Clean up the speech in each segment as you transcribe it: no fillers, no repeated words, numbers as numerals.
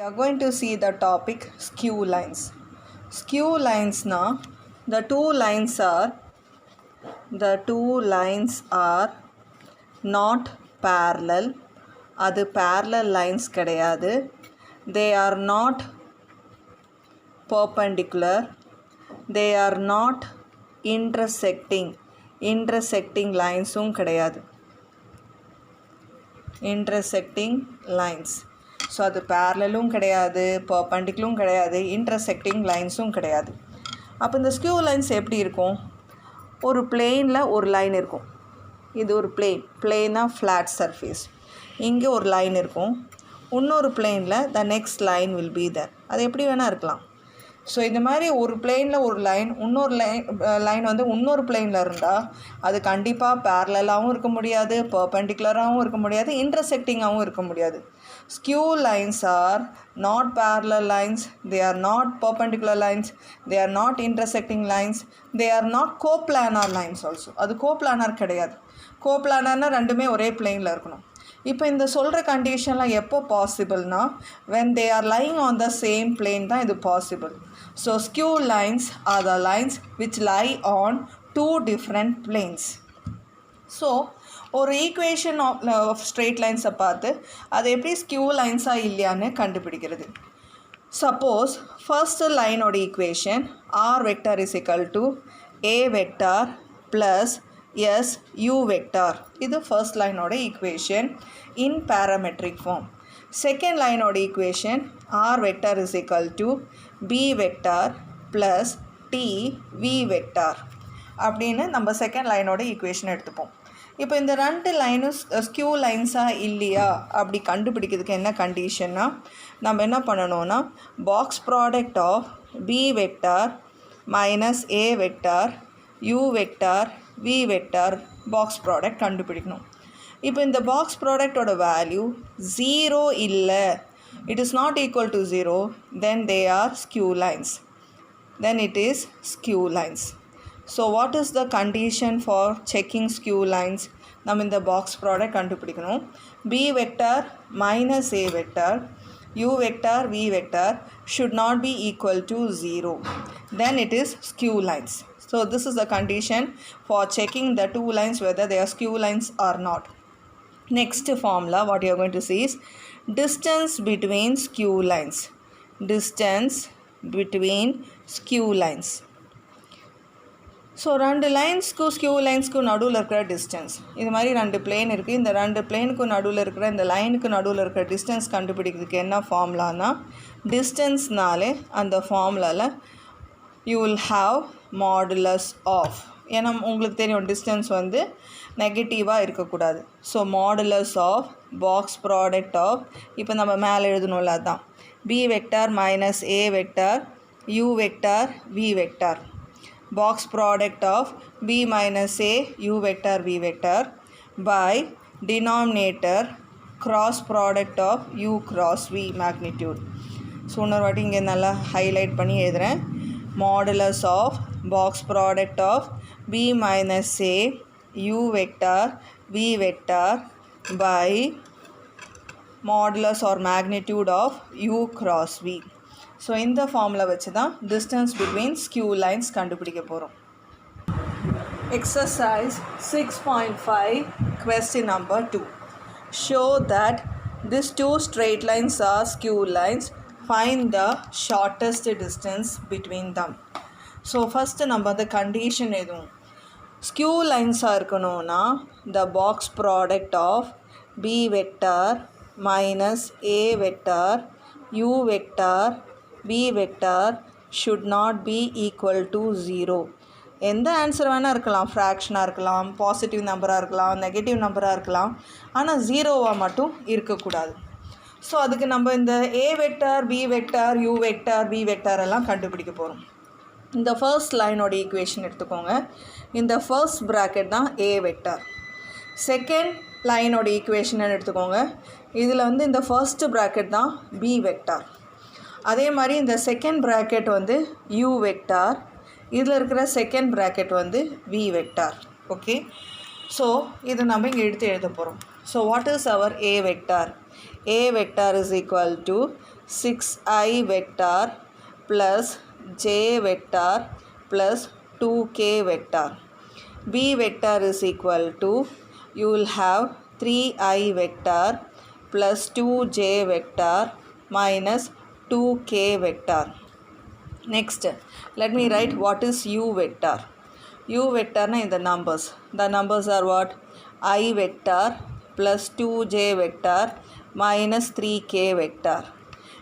We are going to see the topic skew lines. Skew lines now, the two lines are not parallel. அது parallel lines கிடையாது. They are not perpendicular. They are not intersecting linesum கிடையாது. Intersecting lines. So அது பேரலும் கிடையாது, பர்பெண்டிகுலரும் கிடையாது, intersecting லைன்ஸும் கிடையாது. அப்போ இந்த skew lines எப்படி இருக்கும்? ஒரு பிளேனில் ஒரு லைன் இருக்கும். இது ஒரு பிளேனாக ஃப்ளாட் சர்ஃபேஸ். இங்கே ஒரு லைன் இருக்கும். இன்னொரு பிளேனில் the next line will be there. அது எப்படி வேணால் இருக்கலாம். ஸோ இந்த மாதிரி ஒரு பிளேனில் ஒரு லைன், இன்னொரு லைன் வந்து இன்னொரு பிளேனில் இருந்தால் அது கண்டிப்பாக பேரலாகவும் இருக்க முடியாது, பர்பெண்டிகுலராகவும் இருக்க முடியாது, இன்டர்செக்டிங்காகவும் இருக்க முடியாது. Skew lines are not parallel lines, they are not perpendicular lines, they are not intersecting lines, they are not coplanar lines also. அது coplanar கிடையாது. coplanar ரெண்டுமே ஒரே பிளேனில் இருக்கணும். இப்போ இந்த சொல்கிற கண்டிஷன்லாம் எப்போ பாசிபிள்னா when they are lying on the same plane தான் இது possible. So skew lines are the lines which lie on two different planes. So ஒரு ஈக்குவேஷன் ஆஃப் ஸ்ட்ரெயிட் லைன்ஸை பார்த்து அது எப்படி ஸ்கியூ லைன்ஸாக இல்லையான்னு கண்டுபிடிக்கிறது. சப்போஸ் ஃபர்ஸ்ட் லைனோட equation r vector is equal to a vector plus s u vector. இது ஃபர்ஸ்ட் லைனோட equation in parametric form. Second லைனோட equation r vector is equal to b vector plus t v vector அப்படின்னு நம்ம second லைனோட equation எடுத்துப்போம். இப்போ இந்த ரெண்டு லைனும் ஸ்கியூ லைன்ஸாக இல்லையா அப்படி கண்டுபிடிக்கிறதுக்கு என்ன கண்டிஷன்னா, நம்ம என்ன பண்ணணும்னா box product of b vector minus a vector u vector v vector box product கண்டுபிடிக்கணும். இப்போ இந்த பாக்ஸ் ப்ராடக்டோட வேல்யூ 0 இல்லை, it is not equal to 0, then they are skew lines, then it is skew lines. So what is the condition for checking skew lines? நம்ம இந்த box product கண்டுபிடிக்கணும். b vector minus a vector u vector v vector should not be equal to 0, then it is skew lines. So this is the condition for checking the two lines whether they are skew lines or not. Next formula what you are going to see is distance between skew lines. Distance between skew lines. So ரெண்டு லைன்ஸ்க்கும் skew லைன்ஸ்க்கும் நடுவில் இருக்கிற distance, இது மாதிரி ரெண்டு plane இருக்குது. இந்த ரெண்டு பிளேனுக்கும் நடுவில் இருக்கிற இந்த லைனுக்கு நடுவில் இருக்கிற டிஸ்டன்ஸ் கண்டுபிடிக்கிறதுக்கு என்ன ஃபார்முலானா, டிஸ்டன்ஸ்னாலே அந்த ஃபார்முலாவில் you will have modulus of. ஏன்னா உங்களுக்கு தெரியும் டிஸ்டன்ஸ் வந்து நெகட்டிவாக இருக்கக்கூடாது. So modulus of box product of, இப்போ நம்ம மேலே எழுதணும்ல அதுதான், b vector minus a vector u vector v vector box product of b minus a u vector v vector by denominator cross product of u cross v magnitude. So இன்னொரு வாட்டி இங்கே நல்லா highlight பண்ணி எழுதுகிறேன். Modulus of box product of b minus a u vector v vector by modulus or magnitude of u cross v. So இந்த formula வச்சு தான் distance between skew lines கண்டுபிடிக்க போகிறோம். Exercise 6.5 question number 2. Show that these two straight lines are skew lines. Find the shortest distance between them. So first நம்ம அந்த condition எதுவும் skew லைன்ஸாக இருக்கணும்னா the box product of b vector minus a vector u vector v vector should not be equal to 0. எந்த answer வேணால் இருக்கலாம், ஃப்ராக்ஷனாக இருக்கலாம், positive நம்பராக இருக்கலாம், நெகட்டிவ் நம்பராக இருக்கலாம், ஆனால் ஜீரோவாக மட்டும் இருக்கக்கூடாது. ஸோ அதுக்கு நம்ம இந்த a vector b vector u vector v vector எல்லாம் கண்டுபிடிக்க போகிறோம். இந்த ஃபர்ஸ்ட் லைனோட ஈக்குவேஷன் எடுத்துக்கோங்க. இந்த ஃபர்ஸ்ட் ப்ராக்கெட் தான் ஏ வெக்டார். செகண்ட் லைனோட ஈக்குவேஷன் எடுத்துக்கோங்க. இதில் வந்து இந்த ஃபர்ஸ்ட் ப்ராக்கெட் தான் பி வெக்டார். அதே மாதிரி இந்த செகண்ட் ப்ராக்கெட் வந்து யூ வெக்டார், இதில் இருக்கிற செகண்ட் ப்ராக்கெட் வந்து வி வெக்டார். ஓகே, ஸோ இது நம்ம இங்கே எடுத்து எழுத போகிறோம். So what is our a vector? A vector is equal to 6i vector plus j vector plus 2k vector. B vector is equal to, you will have 3i vector plus 2j vector minus 2k vector. Next, let me write what is u vector. U vector na in the numbers. The numbers are what? I vector plus 2j vector minus 3k vector.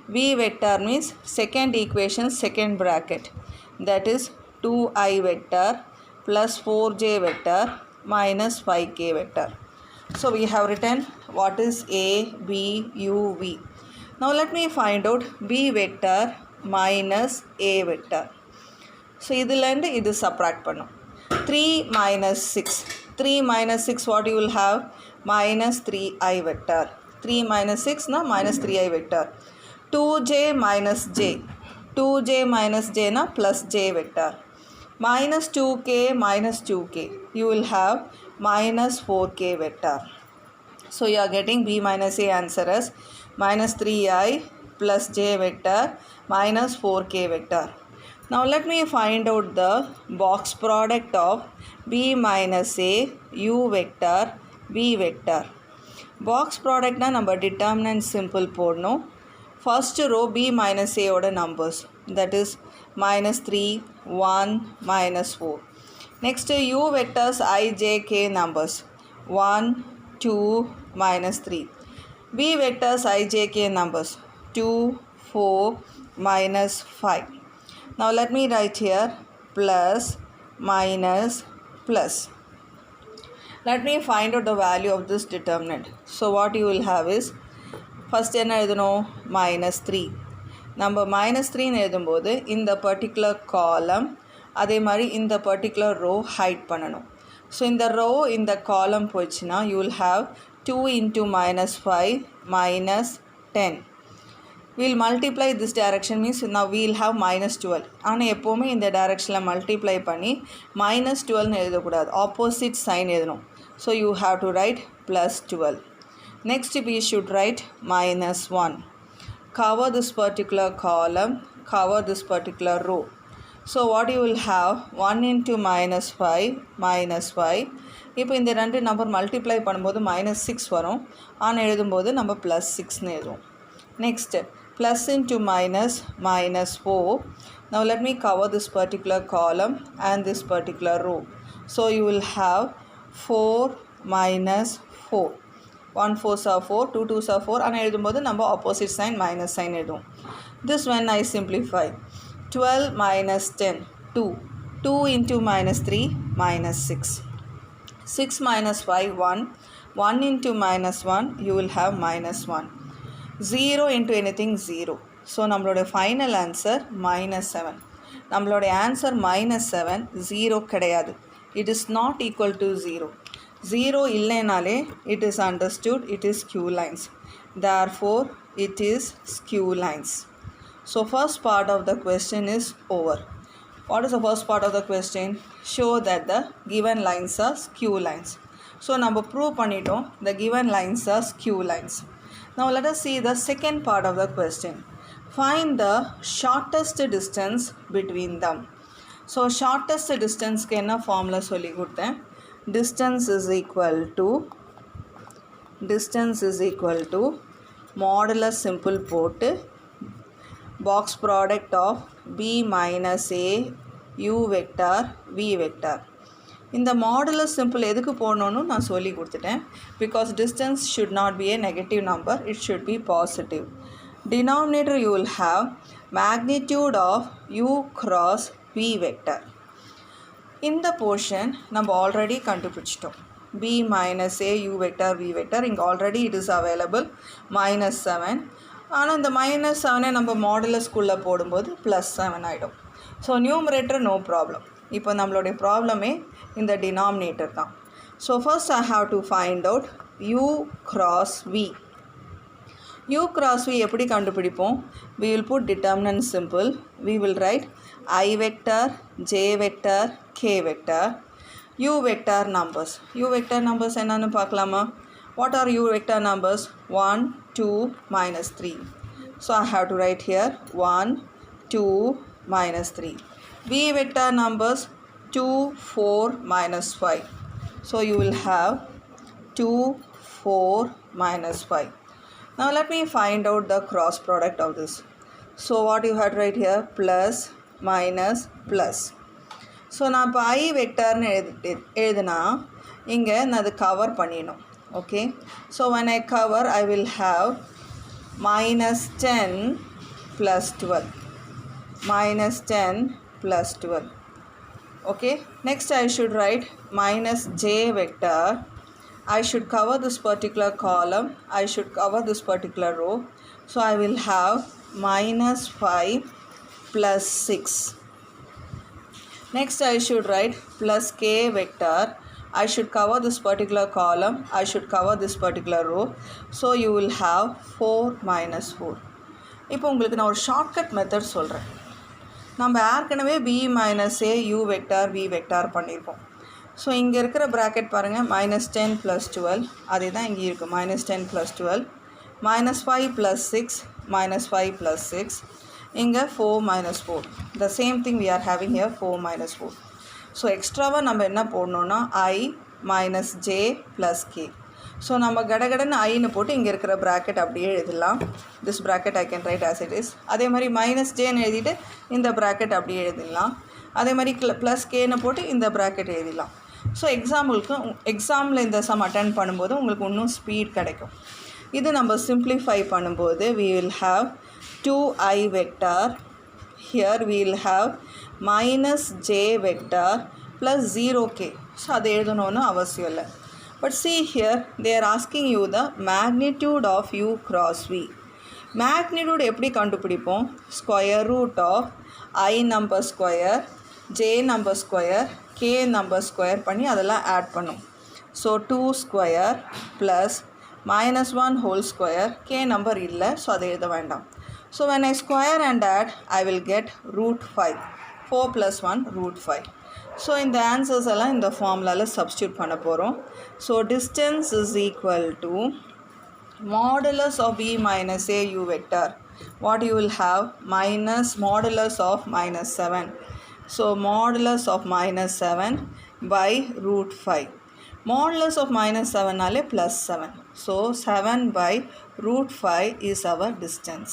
V vector means second equation, second bracket. That is 2i vector plus 4j vector minus 5k vector. So we have written what is A, B, U, V. Now let me find out B vector minus A vector. So இதிலிருந்து இது subtract பண்ணும். 3 minus 6. 3 minus 6 what you will have? Minus 3i vector. 3 minus 6 na minus 3i vector. 2j minus j. 2j minus j na plus j vector. Minus 2k minus 2k. You will have minus 4k vector. So you are getting B minus A answer as minus 3i plus j vector minus 4k vector. Now let me find out the box product of B minus A, U vector, V vector. Box product na number determinant simple போடணும். First row B minus A oda numbers, that is minus 3, 1, minus 4. Next U vectors I, J, K numbers 1, 2, minus 3. V vectors I, J, K numbers 2, 4, minus 5. Now let me write here plus, minus, plus. Let me find out the value of this determinant. So what you will have is, first என்ன எழுதணும்? minus 3. நம்ம minus 3 எழுதும்போது இந்த particular column அதே மாதிரி இந்த particular row hide பண்ணணும். So இந்த row இந்த column போச்சுன்னா you will have 2 into minus 5 minus 10. We'll multiply this direction means now we'll have minus 12. ஆனால் எப்போவுமே இந்த directionல multiply பண்ணி minus 12 எழுதக்கூடாது, opposite sign எழுதணும். So you have to write plus 12. Next we should write minus 1. Cover this particular column, cover this particular row. So what you will have 1 into minus 5 minus 5. இப்போ இந்த ரெண்டு number multiply பண்ணும்போது minus 6 வரும், ஆனால் எழுதும்போது நம்ம plus 6 எழுதுவோம். Next plus into minus, minus 4. Now let me cover this particular column and this particular row. So you will have 4 minus 4. 1 4s are 4, 2 2s are 4. And எழுதும்போது நம்ம opposite sign minus sign எழுதுவோம். This when I simplify, 12 minus 10, 2. 2 into minus 3, minus 6. 6 minus 5, 1. 1 into minus 1, you will have minus 1. 0 into anything 0. So நம்மளோட final answer minus 7. நம்மளோட answer minus 7, 0 கிடையாது. It is not equal to 0. 0 இல்லைனாலே it is understood it is skew lines. Therefore it is skew lines. So first part of the question is over. What is the first part of the question? Show that the given lines are skew lines. So நம்ம prove பண்ணிட்டோம் the given lines are skew lines. Now let us see the second part of the question. Find the shortest distance between them. So shortest distance க்கு என்ன formula சொல்லி கொடுத்தேன்? Distance is equal to modulus simple போட்டு box product of B minus A, U vector, V vector. இந்த modulus simple எதுக்கு போடணும்னு நான் சொல்லி கொடுத்துட்டேன். Because distance should not be a negative number, it should be positive. Denominator you will have magnitude of U cross V vector. இந்த portion நம்ம already கண்டுபிடிச்சிட்டோம். B minus A, U vector, V vector. இங்கே already it is available minus 7. ஆனால் இந்த minus 7 நம்ம மாடுலஸ்குள்ளே போடும்போது plus 7 ஆகிடும். So numerator no problem. இப்போ நம்மளுடைய ப்ராப்ளமே இந்த டினாமினேட்டர் தான். So first I have to find out U cross V. U cross V எப்படி கண்டுபிடிப்போம்? We will put determinant simple. We will write I vector, J vector, K vector, U vector numbers. U vector numbers என்னன்னு பார்க்கலாமா? What are U vector numbers? 1, 2, minus 3. So I have to write here 1, 2, minus 3. B vector numbers 2, 4, minus 5. So you will have 2, 4, minus 5. Now let me find out the cross product of this. So what you had right here, plus, minus, plus. So நான் இப்போ I வெக்டர்னு எழுதுனா இங்கே நான் அது cover பண்ணிடணும். Okay. So when I cover, I will have minus 10 plus 12. Minus 10 plus 12. Okay. Next I should write minus j vector. I should cover this particular column. I should cover this particular row. So I will have minus 5 plus 6. Next I should write plus k vector. I should cover this particular column. I should cover this particular row. So you will have 4 minus 4. இப்போ உங்களுக்கு நான் ஒரு shortcut method சொல்கிறேன். நம்ம ஏற்கனவே b minus a u vector v vector பண்ணியிருக்கோம். So இங்கே இருக்கிற ப்ராக்கெட் பாருங்கள், minus 10 plus 12. அதே தான் இங்கே இருக்குது, minus 10 plus 12. minus 5 plus 6. minus 5 plus 6. இங்கே 4 minus 4. The same thing we are having here, 4 minus 4. So எக்ஸ்ட்ராவாக நம்ம என்ன போடணுன்னா I minus j plus k. So நம்ம கடகடன்னு ஐன்னு போட்டு இங்கே இருக்கிற ப்ராக்கெட் அப்படியே எழுதலாம். This bracket I can write as it is. அதே மாதிரி மைனஸ் ஜேன்னு எழுதிட்டு இந்த ப்ராக்கெட் அப்படியே எழுதிடலாம். அதே மாதிரி ப்ளஸ் கேன்னு போட்டு இந்த ப்ராக்கெட் எழுதிடலாம். ஸோ எக்ஸாமில் இந்த சம் அட்டென்ட் பண்ணும்போது உங்களுக்கு இன்னும் ஸ்பீட் கிடைக்கும். இது நம்ம சிம்ப்ளிஃபை பண்ணும்போது we will have 2i vector. Here we will have minus j vector plus 0k. So அது எழுதணும்னு அவசியம் இல்லை. But see here, they are asking you the magnitude of u cross v. Magnitude எப்படி கண்டுபிடிப்போம்? Square root of I number square, j number square, k number square பண்ணி அதெல்லாம் add பண்ணும். So 2 square plus minus 1 whole square, k number இல்லை, so அதை எழுத வேண்டாம். So when I square and add, I will get root 5. 4 plus 1, root 5. So in the answers எல்லாம் இந்த formula substitute பண்ண போகிறோம். So distance is equal to modulus of b minus a u vector. What you will have? Minus modulus of minus 7. So modulus of minus 7 by root 5. Modulus of minus 7 plus 7. So 7 by root 5 is our distance.